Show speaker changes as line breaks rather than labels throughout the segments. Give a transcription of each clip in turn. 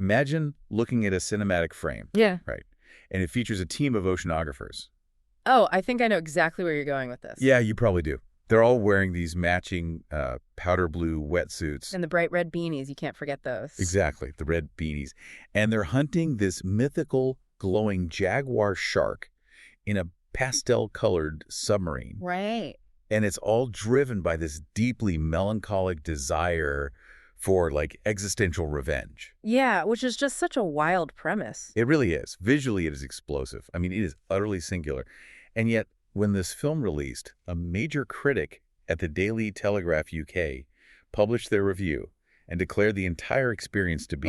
Imagine looking at a cinematic frame.
Yeah.
Right. And it features a team of oceanographers.
Oh, I think I know exactly where you're going with this.
Yeah, you probably do. They're all wearing these matching powder blue wetsuits.
And the bright red beanies, you can't forget those.
Exactly, the red beanies. And they're hunting this mythical glowing jaguar shark in a pastel-colored submarine.
Right.
And it's all driven by this deeply melancholic desire for, like, existential revenge.
Yeah, which is just such a wild premise.
It really is. Visually, it is explosive. I mean, it is utterly singular. And yet, when this film released, a major critic at the Daily Telegraph UK published their review and declared the entire experience to be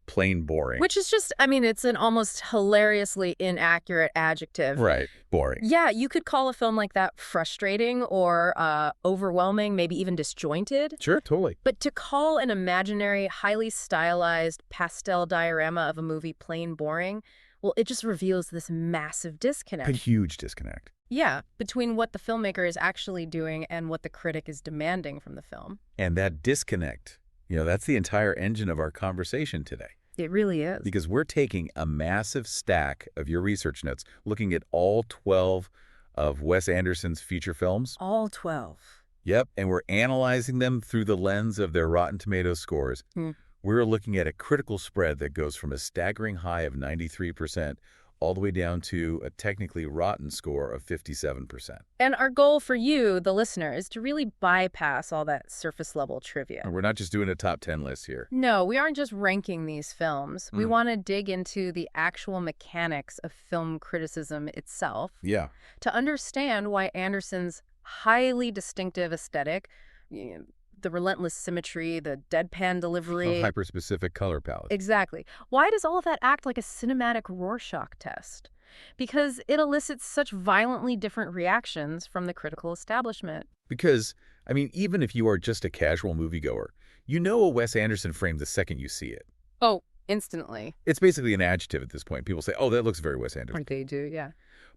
plain boring.
Which is just, I mean, it's an almost hilariously inaccurate adjective.
Right. Boring.
Yeah, you could call a film like that frustrating or overwhelming, maybe even disjointed.
Sure, totally.
But to call an imaginary, highly stylized pastel diorama of a movie plain boring, well, it just reveals this massive disconnect.
A huge disconnect.
Yeah, between what the filmmaker is actually doing and what the critic is demanding from the film.
And that disconnect, that's the entire engine of our conversation today.
It really is.
Because we're taking a massive stack of your research notes, looking at all 12 of Wes Anderson's feature films.
All 12.
Yep, and we're analyzing them through the lens of their Rotten Tomatoes scores. We're looking at a critical spread that goes from a staggering high of 93% all the way down to a technically rotten score of 57%.
And our goal for you, the listener, is to really bypass all that surface-level trivia.
And we're not just doing a top 10 list here.
No, we aren't just ranking these films. We want to dig into the actual mechanics of film criticism itself.
Yeah.
To understand why Anderson's highly distinctive aesthetic, the relentless symmetry, the deadpan delivery.
A hyper-specific color palette.
Exactly. Why does all of that act like a cinematic Rorschach test? Because it elicits such violently different reactions from the critical establishment.
Because, I mean, even if you are just a casual moviegoer, you know a Wes Anderson frame the second you see it.
Oh, instantly.
It's basically an adjective at this point. People say, oh, that looks very Wes Anderson.
Or they do, yeah.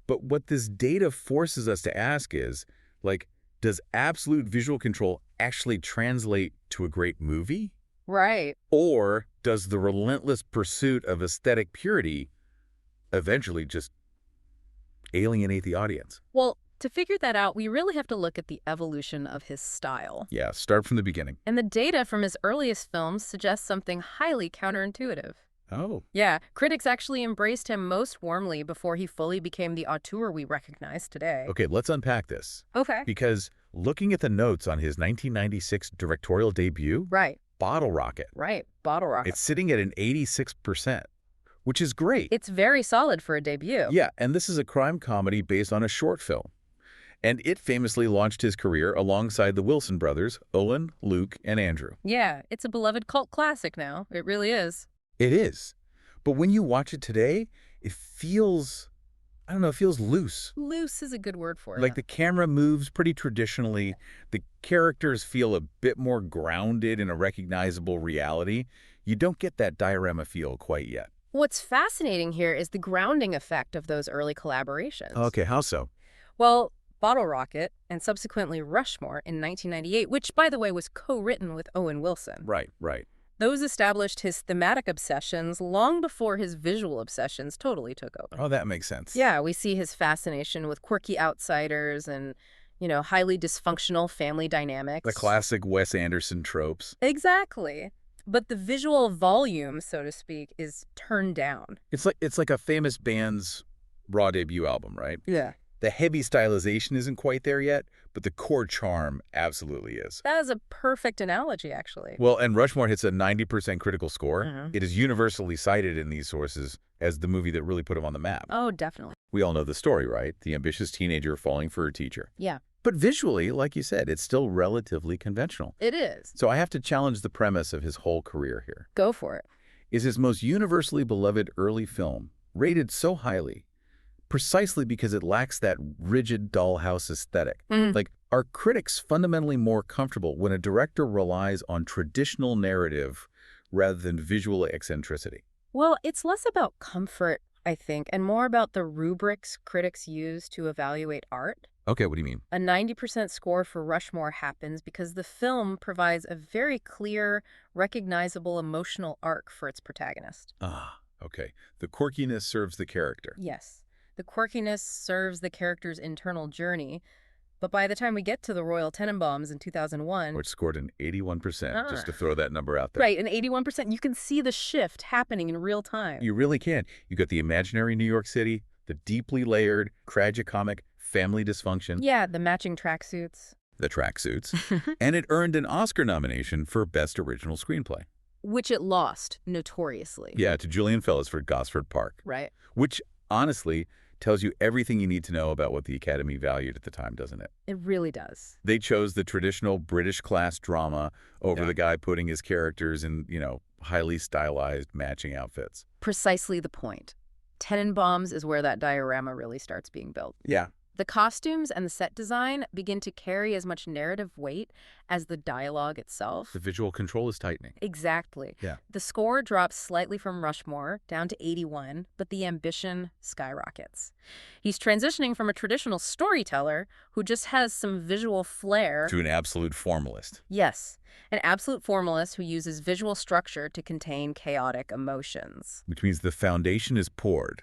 But what this data forces us to ask is, like, does absolute visual control actually translate to a great movie?
Right.
Or does the relentless pursuit of aesthetic purity eventually just alienate the audience?
Well, to figure that out, we really have to look at the evolution of his style.
Yeah, start from the beginning.
And the data from his earliest films suggests something highly counterintuitive.
Oh.
Yeah, critics actually embraced him most warmly before he fully became the auteur we recognize today.
Okay, let's unpack this.
Okay.
Because looking at the notes on his 1996 directorial debut,
Right.
Bottle Rocket.
Right, Bottle Rocket.
It's sitting at an 86%, which is great.
It's very solid for a debut.
Yeah, and this is a crime comedy based on a short film. And it famously launched his career alongside the Wilson brothers, Owen, Luke, and Andrew.
Yeah, it's a beloved cult classic now. It really is.
It is. But when you watch it today, it feels, I don't know, it feels loose.
Loose is a good word for it.
Like the camera moves pretty traditionally. The characters feel a bit more grounded in a recognizable reality. You don't get that diorama feel quite yet.
What's fascinating here is the grounding effect of those early collaborations.
Okay, how so?
Well, Bottle Rocket and subsequently Rushmore in 1998, which, by the way, was co-written with Owen Wilson.
Right, right.
Those established his thematic obsessions long before his visual obsessions totally took over.
Oh, that makes sense.
Yeah, we see his fascination with quirky outsiders and, highly dysfunctional family dynamics.
The classic Wes Anderson tropes.
Exactly. But the visual volume, so to speak, is turned down.
It's like a famous band's raw debut album, right?
Yeah.
The heavy stylization isn't quite there yet, but the core charm absolutely is.
That is a perfect analogy, actually.
Well, and Rushmore hits a 90% critical score.
Mm-hmm.
It is universally cited in these sources as the movie that really put him on the map.
Oh, definitely.
We all know the story, right? The ambitious teenager falling for her teacher.
Yeah.
But visually, like you said, it's still relatively conventional.
It is.
So I have to challenge the premise of his whole career here.
Go for it.
Is his most universally beloved early film rated so highly precisely because it lacks that rigid dollhouse aesthetic? Like, are critics fundamentally more comfortable when a director relies on traditional narrative rather than visual eccentricity?
Well, it's less about comfort, I think, and more about the rubrics critics use to evaluate art.
Okay, what do you mean?
A 90% score for Rushmore happens because the film provides a very clear, recognizable emotional arc for its protagonist.
Ah, okay. The quirkiness serves the character.
Yes. The quirkiness serves the character's internal journey, but by the time we get to the Royal Tenenbaums in 2001...
Which scored an 81%, just to throw that number out there.
Right, an 81%. You can see the shift happening in real time.
You really can. You got the imaginary New York City, the deeply layered, tragicomic family dysfunction.
Yeah, the matching tracksuits.
The tracksuits. And it earned an Oscar nomination for Best Original Screenplay.
Which it lost, notoriously.
Yeah, to Julian Fellows for Gosford Park.
Right.
Which, honestly, tells you everything you need to know about what the Academy valued at the time, doesn't it?
It really does.
They chose the traditional British-class drama over the guy putting his characters in, highly stylized matching outfits.
Precisely the point. Tenenbaums is where that diorama really starts being built.
Yeah.
The costumes and the set design begin to carry as much narrative weight as the dialogue itself.
The visual control is tightening.
Exactly.
Yeah.
The score drops slightly from Rushmore down to 81, but the ambition skyrockets. He's transitioning from a traditional storyteller who just has some visual flair
to an absolute formalist.
Yes, an absolute formalist who uses visual structure to contain chaotic emotions.
Which means the foundation is poured.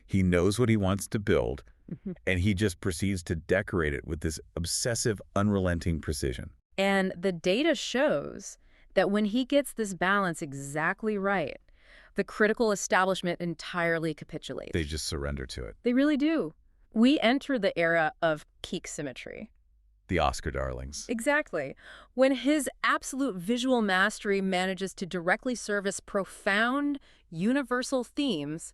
He knows what he wants to build, and he just proceeds to decorate it with this obsessive, unrelenting precision.
And the data shows that when he gets this balance exactly right, the critical establishment entirely capitulates.
They just surrender to it.
They really do. We enter the era of peak symmetry.
The Oscar darlings.
Exactly. When his absolute visual mastery manages to directly service profound, universal themes,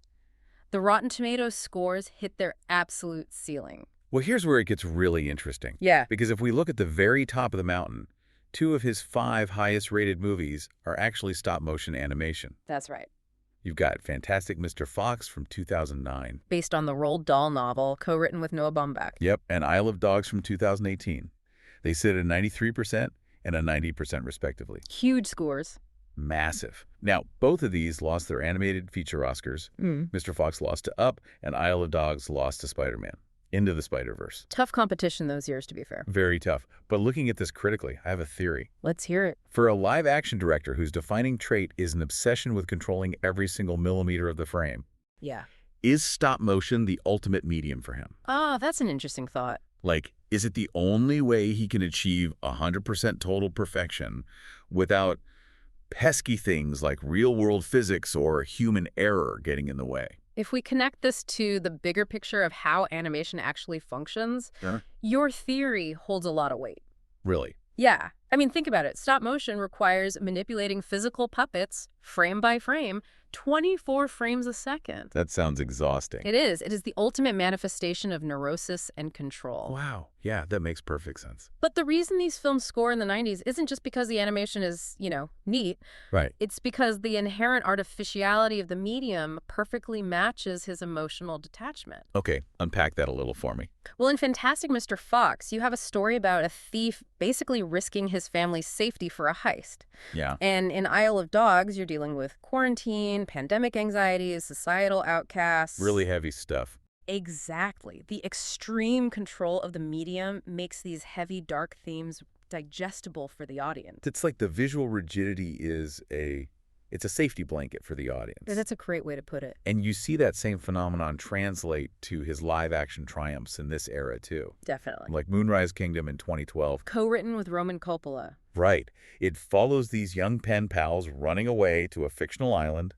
the Rotten Tomatoes scores hit their absolute ceiling.
Well, here's where it gets really interesting.
Yeah.
Because if we look at the very top of the mountain, 2 of his 5 highest-rated movies are actually stop-motion animation.
That's right.
You've got Fantastic Mr. Fox from 2009.
Based on the Roald Dahl novel, co-written with Noah Baumbach.
Yep, and Isle of Dogs from 2018. They sit at 93% and a 90% respectively.
Huge scores.
Massive. Now, both of these lost their animated feature Oscars. Mr. Fox lost to Up, and Isle of Dogs lost to Spider-Man. Into the Spider-Verse.
Tough competition those years, to be fair.
Very tough. But looking at this critically, I have a theory.
Let's hear it.
For a live-action director whose defining trait is an obsession with controlling every single millimeter of the frame,
Yeah.
is stop-motion the ultimate medium for him?
Ah, that's an interesting thought.
Like, is it the only way he can achieve 100% total perfection without pesky things like real-world physics or human error getting in the way?
If we connect this to the bigger picture of how animation actually functions, your theory holds a lot of weight.
Really?
Yeah. I mean, think about it. Stop motion requires manipulating physical puppets frame by frame, 24 frames a second.
That sounds exhausting.
It is. It is the ultimate manifestation of neurosis and control.
Wow. Yeah, that makes perfect sense.
But the reason these films score in the 90s isn't just because the animation is, neat.
Right.
It's because the inherent artificiality of the medium perfectly matches his emotional detachment.
Okay, unpack that a little for me.
Well, in Fantastic Mr. Fox, you have a story about a thief basically risking his family's safety for a heist.
Yeah.
And in Isle of Dogs, you're dealing with quarantine, pandemic anxieties, societal outcasts.
Really heavy stuff.
Exactly. The extreme control of the medium makes these heavy, dark themes digestible for the audience.
It's like the visual rigidity is it's a safety blanket for the audience.
That's a great way to put it.
And you see that same phenomenon translate to his live-action triumphs in this era, too.
Definitely.
Like Moonrise Kingdom in 2012.
Co-written with Roman Coppola.
Right. It follows these young pen pals running away to a fictional island,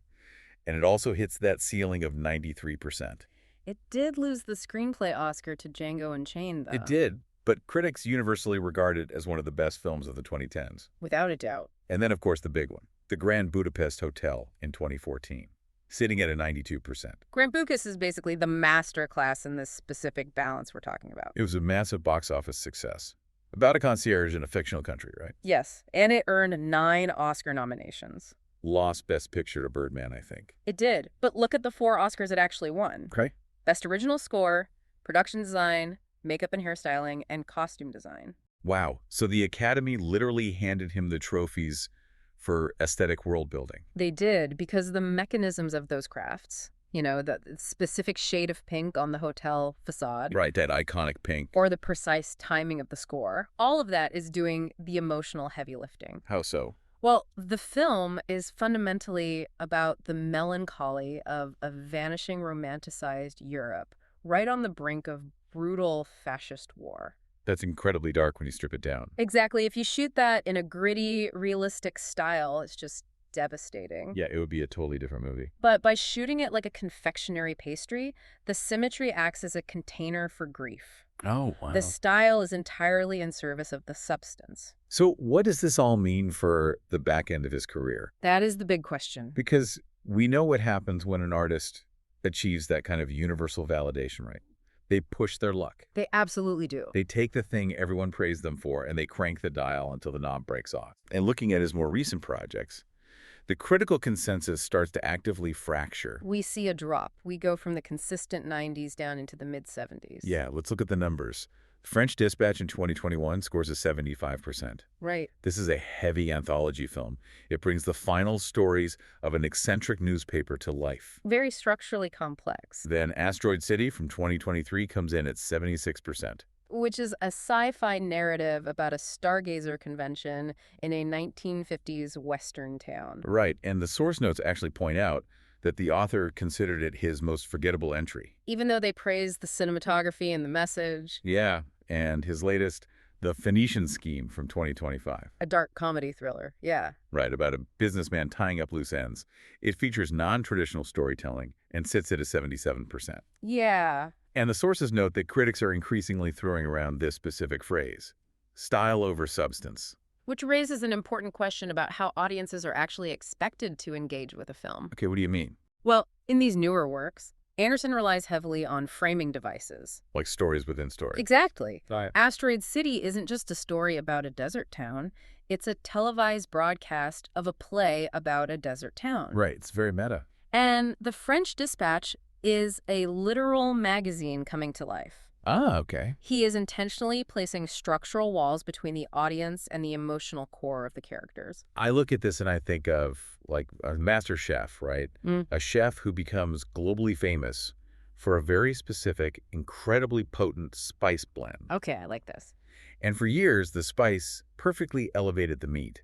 and it also hits that ceiling of 93%.
It did lose the screenplay Oscar to Django Unchained, though.
It did, but critics universally regard it as one of the best films of the 2010s.
Without a doubt.
And then, of course, the big one, The Grand Budapest Hotel in 2014, sitting at a 92%.
Grand Budapest is basically the master class in this specific balance we're talking about.
It was a massive box office success. About a concierge in a fictional country, right?
Yes, and it earned 9 Oscar nominations.
Lost Best Picture to Birdman, I think.
It did, but look at the 4 Oscars it actually won.
Okay.
Best Original Score, Production Design, Makeup and Hairstyling, and Costume Design.
Wow. So the Academy literally handed him the trophies for aesthetic world building.
They did, because the mechanisms of those crafts, You know, the specific shade of pink on the hotel facade.
Right, that iconic pink.
Or the precise timing of the score. All of that is doing the emotional heavy lifting.
How so?
Well, the film is fundamentally about the melancholy of a vanishing romanticized Europe, right on the brink of brutal fascist war.
That's incredibly dark when you strip it down.
Exactly. If you shoot that in a gritty, realistic style, it's just devastating.
Yeah, it would be a totally different movie.
But by shooting it like a confectionery pastry, the symmetry acts as a container for grief.
Oh, wow.
The style is entirely in service of the substance.
So what does this all mean for the back end of his career?
That is the big question.
Because we know what happens when an artist achieves that kind of universal validation, right? They push their luck.
They absolutely do.
They take the thing everyone praised them for and they crank the dial until the knob breaks off. And looking at his more recent projects, the critical consensus starts to actively fracture.
We see a drop. We go from the consistent 90s down into the mid-70s.
Yeah, let's look at the numbers. French Dispatch in 2021 scores a 75%.
Right.
This is a heavy anthology film. It brings the final stories of an eccentric newspaper to life.
Very structurally complex.
Then Asteroid City from 2023 comes in at 76%.
Which is a sci-fi narrative about a stargazer convention in a 1950s Western town.
Right, and the source notes actually point out that the author considered it his most forgettable entry.
Even though they praised the cinematography and the message.
Yeah, and his latest, The Phoenician Scheme from 2025.
A dark comedy thriller, yeah.
Right, about a businessman tying up loose ends. It features non-traditional storytelling and sits at a 77%.
Yeah.
And the sources note that critics are increasingly throwing around this specific phrase, style over substance.
Which raises an important question about how audiences are actually expected to engage with a film.
Okay, what do you mean?
Well, in these newer works, Anderson relies heavily on framing devices.
Like stories within stories.
Exactly.
Right.
Asteroid City isn't just a story about a desert town. It's a televised broadcast of a play about a desert town.
Right, it's very meta.
And the French Dispatch is a literal magazine coming to life.
Ah, okay.
He is intentionally placing structural walls between the audience and the emotional core of the characters.
I look at this and I think of like a master chef, right? A chef who becomes globally famous for a very specific, incredibly potent spice blend.
Okay, I like this.
And for years, the spice perfectly elevated the meat.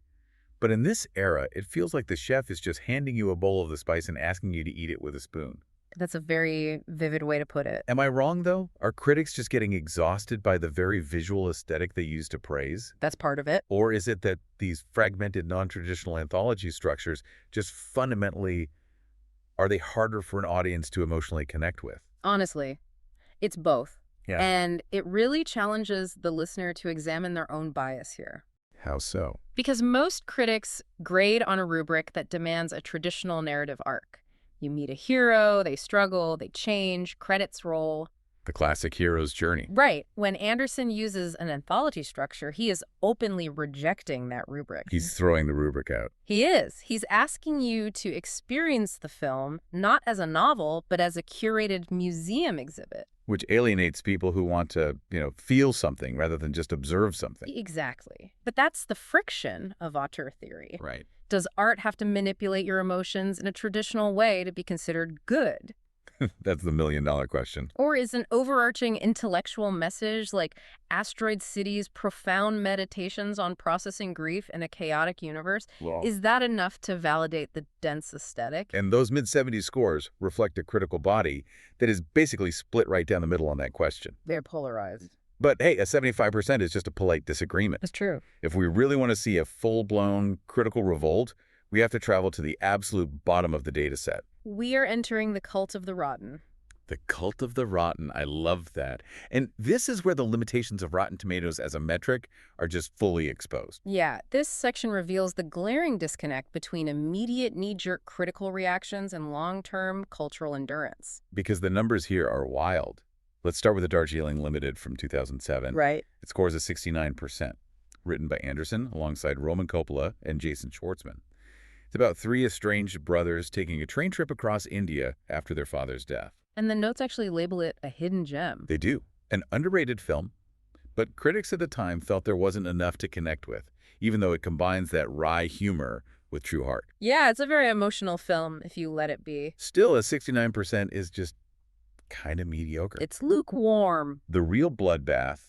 But in this era, it feels like the chef is just handing you a bowl of the spice and asking you to eat it with a spoon.
That's a very vivid way to put it.
Am I wrong, though? Are critics just getting exhausted by the very visual aesthetic they use to praise?
That's part of it.
Or is it that these fragmented, non-traditional anthology structures just fundamentally, are they harder for an audience to emotionally connect with?
Honestly, it's both.
Yeah.
And it really challenges the listener to examine their own bias here.
How so?
Because most critics grade on a rubric that demands a traditional narrative arc. You meet a hero, they struggle, they change, credits roll.
The classic hero's journey.
Right. When Anderson uses an anthology structure, he is openly rejecting that rubric.
He's throwing the rubric out.
He is. He's asking you to experience the film not as a novel, but as a curated museum exhibit.
Which alienates people who want to, feel something rather than just observe something.
Exactly. But that's the friction of auteur theory.
Right.
Does art have to manipulate your emotions in a traditional way to be considered good?
That's the million-dollar question.
Or is an overarching intellectual message like Asteroid City's profound meditations on processing grief in a chaotic universe, is that enough to validate the dense aesthetic?
And those mid-70s scores reflect a critical body that is basically split right down the middle on that question.
They're polarized.
But hey, a 75% is just a polite disagreement.
That's true.
If we really want to see a full-blown critical revolt, we have to travel to the absolute bottom of the data set.
We are entering the cult of the rotten.
The cult of the rotten. I love that. And this is where the limitations of Rotten Tomatoes as a metric are just fully exposed.
Yeah, this section reveals the glaring disconnect between immediate knee-jerk critical reactions and long-term cultural endurance.
Because the numbers here are wild. Let's start with The Darjeeling Limited from 2007.
Right.
It scores a 69%. Written by Anderson alongside Roman Coppola and Jason Schwartzman. It's about three estranged brothers taking a train trip across India after their father's death.
And the notes actually label it a hidden gem.
They do. An underrated film, but critics at the time felt there wasn't enough to connect with, even though it combines that wry humor with true heart.
Yeah, it's a very emotional film, if you let it be.
Still, a 69% is just kind of mediocre.
It's lukewarm.
The real bloodbath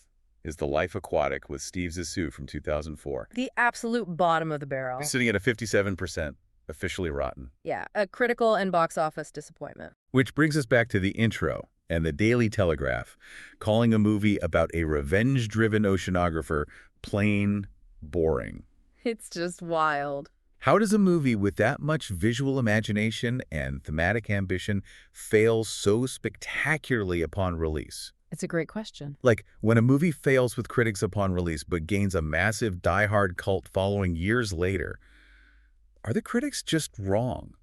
is The Life Aquatic with Steve Zissou from 2004.
The absolute bottom of the barrel.
Sitting at a 57%, officially rotten.
Yeah, a critical and box office disappointment.
Which brings us back to the intro and the Daily Telegraph, calling a movie about a revenge-driven oceanographer plain boring.
It's just wild.
How does a movie with that much visual imagination and thematic ambition fail so spectacularly upon release?
It's a great question.
Like, when a movie fails with critics upon release but gains a massive die-hard cult following years later, are the critics just wrong?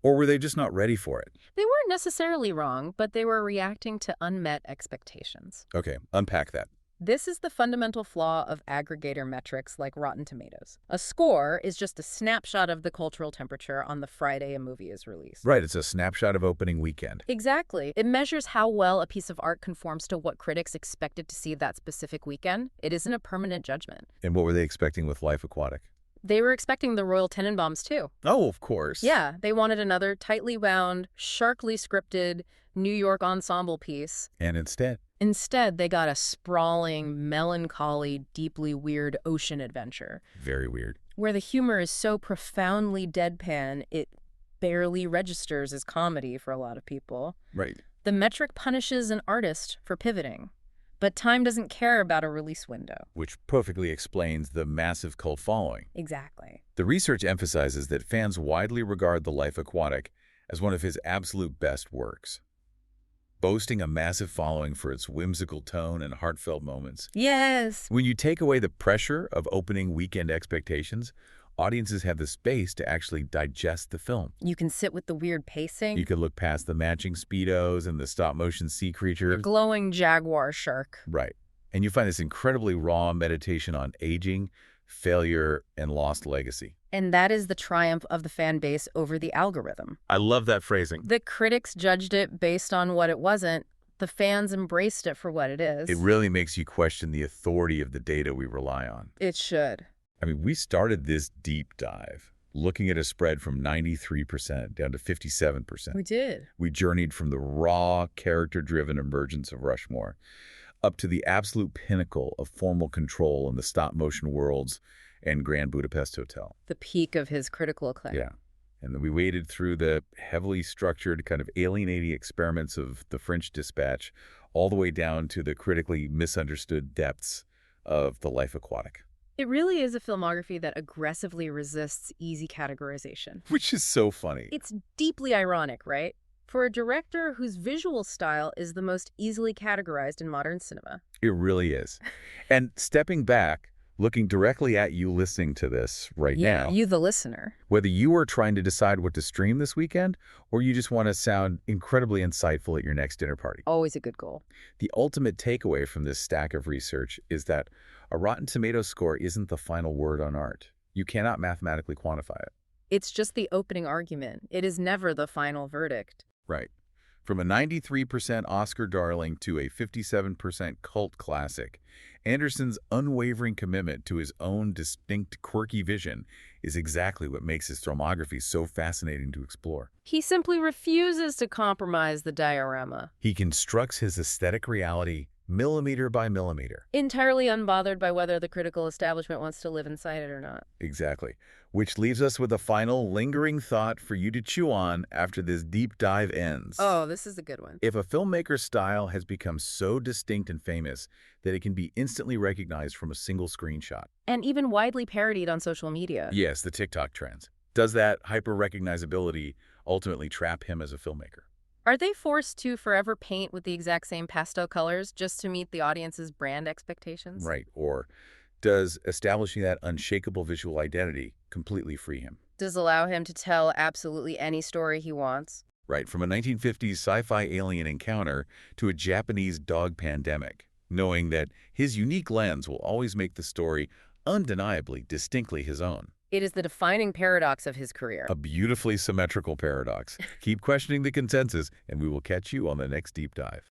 Or were they just not ready for it?
They weren't necessarily wrong, but they were reacting to unmet expectations.
Okay, unpack that.
This is the fundamental flaw of aggregator metrics like Rotten Tomatoes. A score is just a snapshot of the cultural temperature on the Friday a movie is released.
Right, it's a snapshot of opening weekend.
Exactly. It measures how well a piece of art conforms to what critics expected to see that specific weekend. It isn't a permanent judgment.
And what were they expecting with Life Aquatic?
They were expecting the Royal Tenenbaums, too.
Oh, of course.
Yeah, they wanted another tightly wound, sharply scripted New York ensemble piece.
And
Instead, they got a sprawling, melancholy, deeply weird ocean adventure.
Very weird.
Where the humor is so profoundly deadpan, it barely registers as comedy for a lot of people.
Right.
The metric punishes an artist for pivoting. But Time doesn't care about a release window.
Which perfectly explains the massive cult following.
Exactly.
The research emphasizes that fans widely regard The Life Aquatic as one of his absolute best works, boasting a massive following for its whimsical tone and heartfelt moments.
Yes.
When you take away the pressure of opening weekend expectations, audiences have the space to actually digest the film.
You can sit with the weird pacing.
You can look past the matching Speedos and the stop-motion sea creatures.
The glowing jaguar shark.
Right. And you find this incredibly raw meditation on aging, failure, and lost legacy.
And that is the triumph of the fan base over the algorithm.
I love that phrasing.
The critics judged it based on what it wasn't. The fans embraced it for what it is.
It really makes you question the authority of the data we rely on.
It should.
I mean, we started this deep dive looking at a spread from 93% down to 57%.
We did.
We journeyed from the raw, character-driven emergence of Rushmore up to the absolute pinnacle of formal control in the stop-motion worlds and Grand Budapest Hotel.
The peak of his critical acclaim.
Yeah. And then we waded through the heavily structured, kind of alienating experiments of The French Dispatch all the way down to the critically misunderstood depths of The Life Aquatic.
It really is a filmography that aggressively resists easy categorization.
Which is so funny.
It's deeply ironic, right? For a director whose visual style is the most easily categorized in modern cinema.
It really is. And stepping back, looking directly at you listening to this right now.
You the listener.
Whether you are trying to decide what to stream this weekend or you just want to sound incredibly insightful at your next dinner party.
Always a good goal.
The ultimate takeaway from this stack of research is that a Rotten Tomatoes score isn't the final word on art. You cannot mathematically quantify it.
It's just the opening argument. It is never the final verdict.
Right. From a 93% Oscar darling to a 57% cult classic, Anderson's unwavering commitment to his own distinct, quirky vision is exactly what makes his filmography so fascinating to explore.
He simply refuses to compromise the diorama.
He constructs his aesthetic reality millimeter by millimeter.
Entirely unbothered by whether the critical establishment wants to live inside it or not.
Exactly. Which leaves us with a final lingering thought for you to chew on after this deep dive ends.
Oh, this is a good one.
If a filmmaker's style has become so distinct and famous that it can be instantly recognized from a single screenshot.
And even widely parodied on social media.
Yes, the TikTok trends. Does that hyper-recognizability ultimately trap him as a filmmaker?
Are they forced to forever paint with the exact same pastel colors just to meet the audience's brand expectations?
Right. Or does establishing that unshakable visual identity completely free him?
Does allow him to tell absolutely any story he wants?
Right. From a 1950s sci-fi alien encounter to a Japanese dog pandemic, knowing that his unique lens will always make the story undeniably, distinctly his own.
It is the defining paradox of his career.
A beautifully symmetrical paradox. Keep questioning the consensus, and we will catch you on the next deep dive.